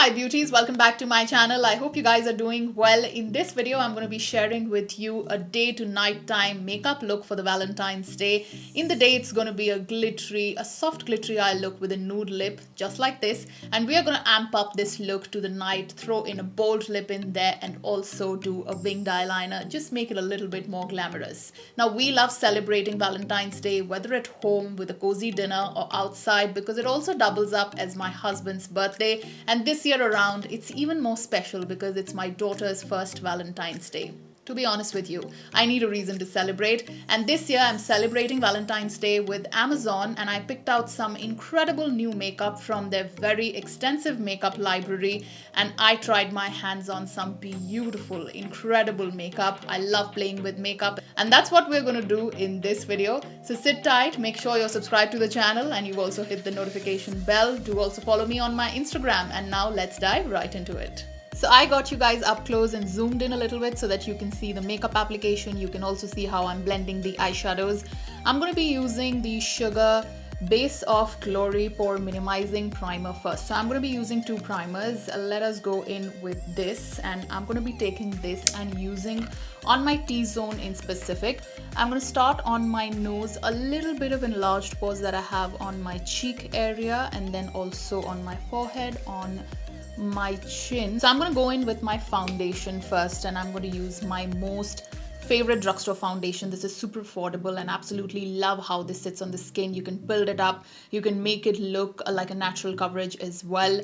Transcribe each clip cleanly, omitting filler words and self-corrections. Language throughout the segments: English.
Hi beauties, welcome back to my channel. I hope you guys are doing well. In this video, I'm going to be sharing with you a day to night time makeup look for the Valentine's Day. In the day, it's going to be a soft glittery eye look with a nude lip, just like this. And we are going to amp up this look to the night, throw in a bold lip in there and also do a winged eyeliner. Just make it a little bit more glamorous. Now, we love celebrating Valentine's Day, whether at home with a cozy dinner or outside, because it also doubles up as my husband's birthday. And this year around, it's even more special because it's my daughter's first Valentine's Day. To be honest with you, I need a reason to celebrate. And this year I'm celebrating Valentine's Day with Amazon, and I picked out some incredible new makeup from their very extensive makeup library. And I tried my hands on some beautiful, incredible makeup. I love playing with makeup. And that's what we're going to do in this video. So sit tight, make sure you're subscribed to the channel and you've also hit the notification bell. Do also follow me on my Instagram. And now let's dive right into it. So I got you guys up close and zoomed in a little bit so that you can see the makeup application. You can also see how I'm blending the eyeshadows. I'm going to be using the Sugar Base of Glory Pore Minimizing Primer first. So I'm going to be using two primers. Let us go in with this, and I'm going to be taking this and using on my T-zone in specific. I'm going to start on my nose, a little bit of enlarged pores that I have on my cheek area, and then also on my forehead, on my chin. So I'm going to go in with my foundation first, and I'm going to use my most favorite drugstore foundation. This is super affordable and absolutely love how this sits on the skin. You can build it up, you can make it look like a natural coverage as well.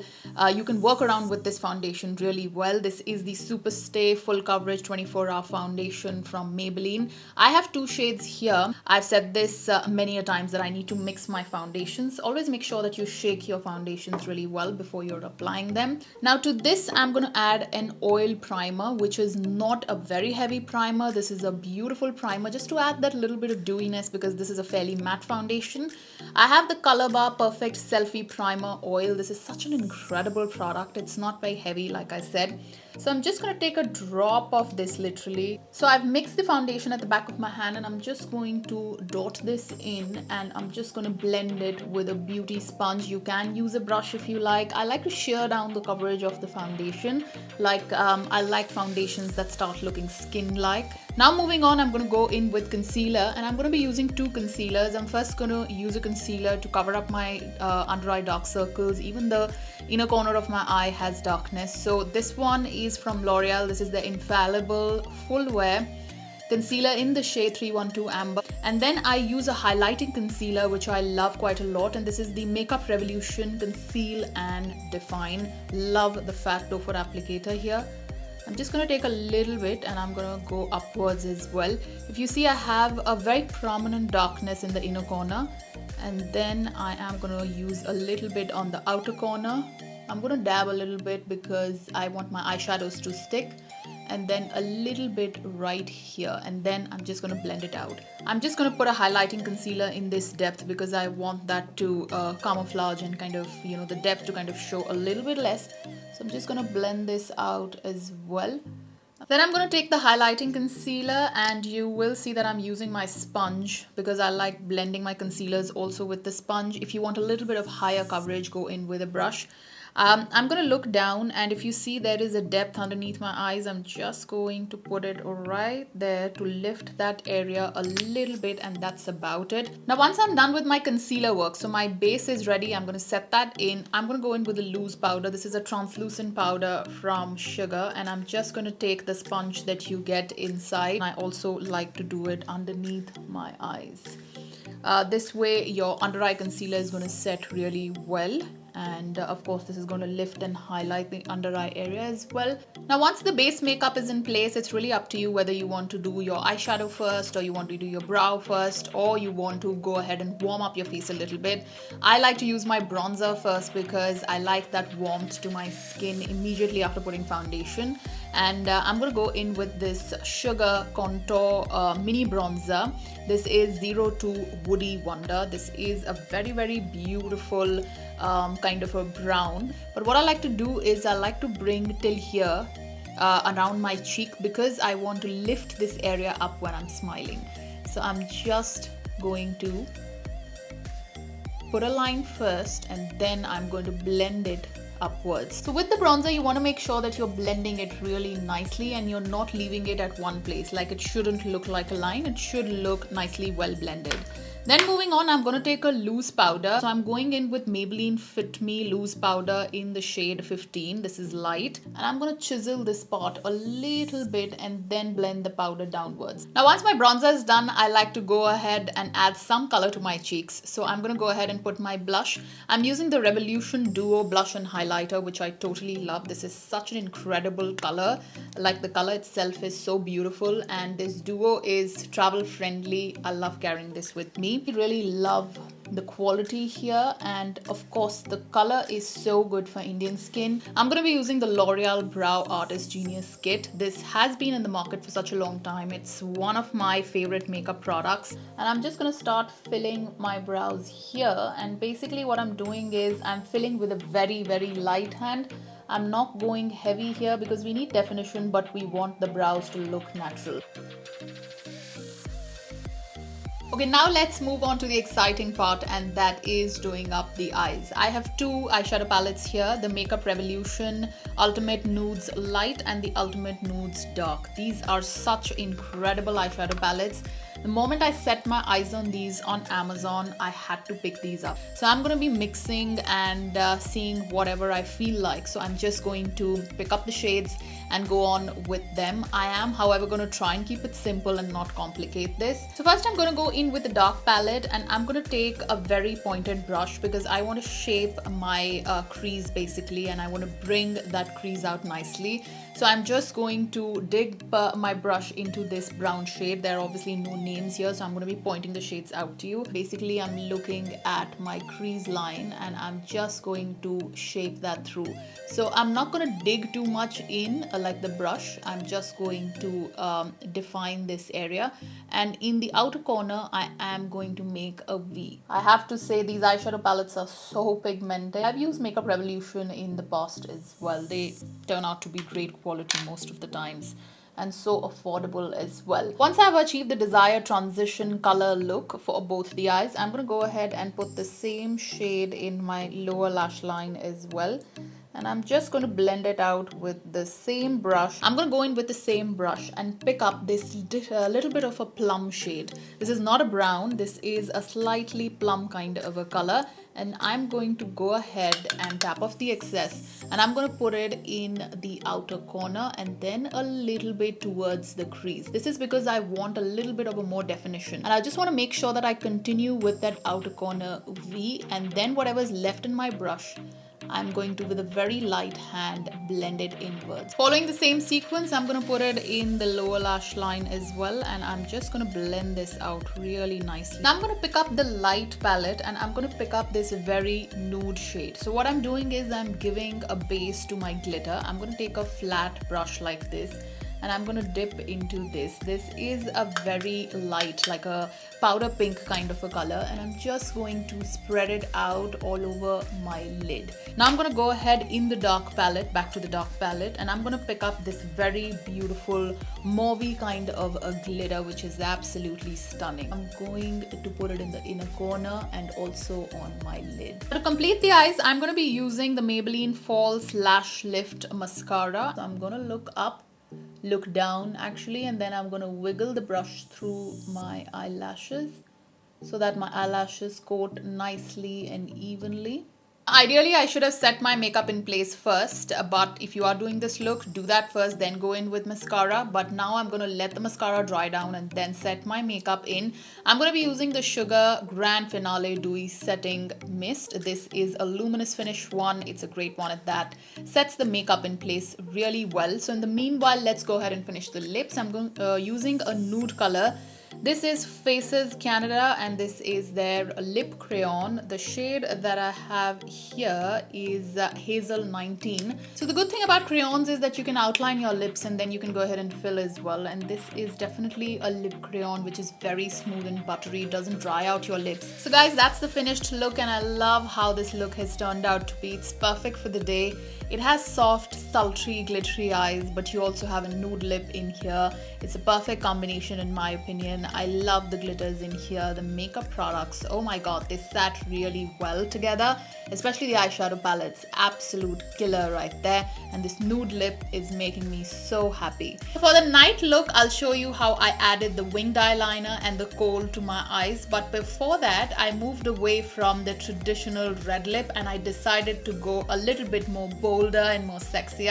You can work around with this foundation really well. This is the Superstay full coverage 24-hour foundation from Maybelline. I have two shades here. I've said this many a times that I need to mix my foundations. Always make sure that you shake your foundations really well before you're applying them. Now to this, I'm going to add an oil primer, which is not a very heavy primer. This is a beautiful primer just to add that little bit of dewiness because this is a fairly matte foundation. I have the Color Bar Perfect Selfie Primer Oil. This is such an incredible product. It's not very heavy, like I said. So I'm just going to take a drop of this literally. So I've mixed the foundation at the back of my hand, and I'm just going to dot this in, and I'm just going to blend it with a beauty sponge. You can use a brush if you like. I like to shear down the coverage of the foundation. I like foundations that start looking skin-like. Now moving on, I'm going to go in with concealer, and I'm going to be using two concealers. I'm first going to use a concealer to cover up my under eye dark circles. Even the inner corner of my eye has darkness. So this one is from L'Oreal. This is the Infallible Full Wear Concealer in the shade 312 Amber. And then I use a highlighting concealer, which I love quite a lot. And this is the Makeup Revolution Conceal and Define. Love the fat doe for applicator here. I'm just going to take a little bit and I'm going to go upwards as well. If you see, I have a very prominent darkness in the inner corner, and then I am going to use a little bit on the outer corner. I'm going to dab a little bit because I want my eyeshadows to stick, and then a little bit right here, and then I'm just going to blend it out. I'm just going to put a highlighting concealer in this depth because I want that to camouflage and kind of, the depth to kind of show a little bit less. So I'm just going to blend this out as well. Then I'm going to take the highlighting concealer, and you will see that I'm using my sponge because I like blending my concealers also with the sponge. If you want a little bit of higher coverage, go in with a brush. I'm going to look down, and if you see there is a depth underneath my eyes, I'm just going to put it right there to lift that area a little bit, and that's about it. Now once I'm done with my concealer work, so my base is ready, I'm going to set that in. I'm going to go in with a loose powder. This is a translucent powder from Sugar, and I'm just going to take the sponge that you get inside. I also like to do it underneath my eyes. This way your under eye concealer is going to set really well. And of course this is going to lift and highlight the under eye area as well. Now once the base makeup is in place, it's really up to you whether you want to do your eyeshadow first, or you want to do your brow first, or you want to go ahead and warm up your face a little bit. I like to use my bronzer first because I like that warmth to my skin immediately after putting foundation. And I'm going to go in with this Sugar Contour Mini Bronzer. This is 02 Woody Wonder. This is a very, very beautiful kind of a brown. But what I like to do is I like to bring till here around my cheek because I want to lift this area up when I'm smiling. So I'm just going to put a line first, and then I'm going to blend it upwards. So with the bronzer, you want to make sure that you're blending it really nicely and you're not leaving it at one place. Like, it shouldn't look like a line, it should look nicely well blended. Then moving on, I'm going to take a loose powder. So I'm going in with Maybelline Fit Me loose powder in the shade 15. This is light. And I'm going to chisel this part a little bit and then blend the powder downwards. Now once my bronzer is done, I like to go ahead and add some color to my cheeks. So I'm going to go ahead and put my blush. I'm using the Revolution Duo blush and highlighter, which I totally love. This is such an incredible color. Like, the color itself is so beautiful, and this Duo is travel friendly. I love carrying this with me. I really love the quality here, and of course the color is so good for Indian skin. I'm going to be using the L'Oreal Brow Artist Genius Kit. This has been in the market for such a long time. It's one of my favorite makeup products, and I'm just going to start filling my brows here. And basically what I'm doing is I'm filling with a very light hand. I'm not going heavy here because we need definition, but we want the brows to look natural. Okay, now let's move on to the exciting part, and that is doing up the eyes. I have two eyeshadow palettes here, the Makeup Revolution Ultimate Nudes Light and the Ultimate Nudes Dark. These are such incredible eyeshadow palettes. The moment I set my eyes on these on Amazon, I had to pick these up. So I'm going to be mixing and seeing whatever I feel like. So I'm just going to pick up the shades and go on with them. I am, however, going to try and keep it simple and not complicate this. So first I'm going to go in with the dark palette, and I'm going to take a very pointed brush because I want to shape my crease basically, and I want to bring that crease out nicely. So I'm just going to dig my brush into this brown shade. There are obviously no names here, so I'm going to be pointing the shades out to you. Basically, I'm looking at my crease line and I'm just going to shape that through. So I'm not going to dig too much in like the brush. I'm just going to define this area, and in the outer corner I am going to make a V. I have to say, these eyeshadow palettes are so pigmented. I've used Makeup Revolution in the past as well. They turn out to be great quality most of the times, and so affordable as well. Once I've achieved the desired transition color look for both the eyes, I'm going to go ahead and put the same shade in my lower lash line as well. And I'm just going to blend it out with the same brush. I'm going to go in with the same brush and pick up this little bit of a plum shade. This is not a brown, this is a slightly plum kind of a color. And I'm going to go ahead and tap off the excess, and I'm going to put it in the outer corner and then a little bit towards the crease. This is because I want a little bit of a more definition, and I just want to make sure that I continue with that outer corner V, and then whatever's left in my brush, I'm going to, with a very light hand, blend it inwards. Following the same sequence, I'm going to put it in the lower lash line as well, and I'm just going to blend this out really nicely. Now I'm going to pick up the light palette and I'm going to pick up this very nude shade. So what I'm doing is I'm giving a base to my glitter. I'm going to take a flat brush like this, and I'm going to dip into this. This is a very light, like a powder pink kind of a color, and I'm just going to spread it out all over my lid. Now I'm going to go ahead in the dark palette, back to the dark palette, and I'm going to pick up this very beautiful mauvey kind of a glitter, which is absolutely stunning. I'm going to put it in the inner corner and also on my lid. To complete the eyes, I'm going to be using the Maybelline False Lash Lift Mascara. So I'm going to look up, look down actually, and then I'm going to wiggle the brush through my eyelashes so that my eyelashes coat nicely and evenly. Ideally, I should have set my makeup in place first, but if you are doing this look, do that first, then go in with mascara. But now I'm going to let the mascara dry down and then set my makeup in. I'm going to be using the Sugar Grand Finale Dewy Setting Mist. This is a luminous finish one. It's a great one at that. Sets the makeup in place really well. So in the meanwhile, let's go ahead and finish the lips. I'm going using a nude color. This is Faces Canada, and this is their lip crayon. The shade that I have here is Hazel 19. So the good thing about crayons is that you can outline your lips and then you can go ahead and fill as well. And this is definitely a lip crayon which is very smooth and buttery. It doesn't dry out your lips. So guys, that's the finished look, and I love how this look has turned out to be. It's perfect for the day. It has soft, sultry, glittery eyes, but you also have a nude lip in here. It's a perfect combination in my opinion. I love the glitters in here, the makeup products. Oh my god, they sat really well together, especially the eyeshadow palettes. Absolute killer right there. And this nude lip is making me so happy. For the night look, I'll show you how I added the winged eyeliner and the kohl to my eyes. But before that, I moved away from the traditional red lip and I decided to go a little bit more bolder and more sexier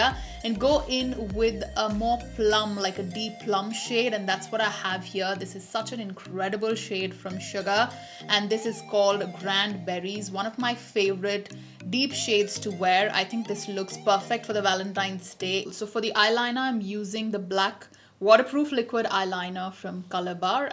and go in with a more plum, like a deep plum shade, and that's what I have here. This is such an incredible shade from Sugar, and this is called Grand Berries, one of my favorite deep shades to wear. I think this looks perfect for the Valentine's Day. So for the eyeliner, I'm using the black waterproof liquid eyeliner from Color Bar.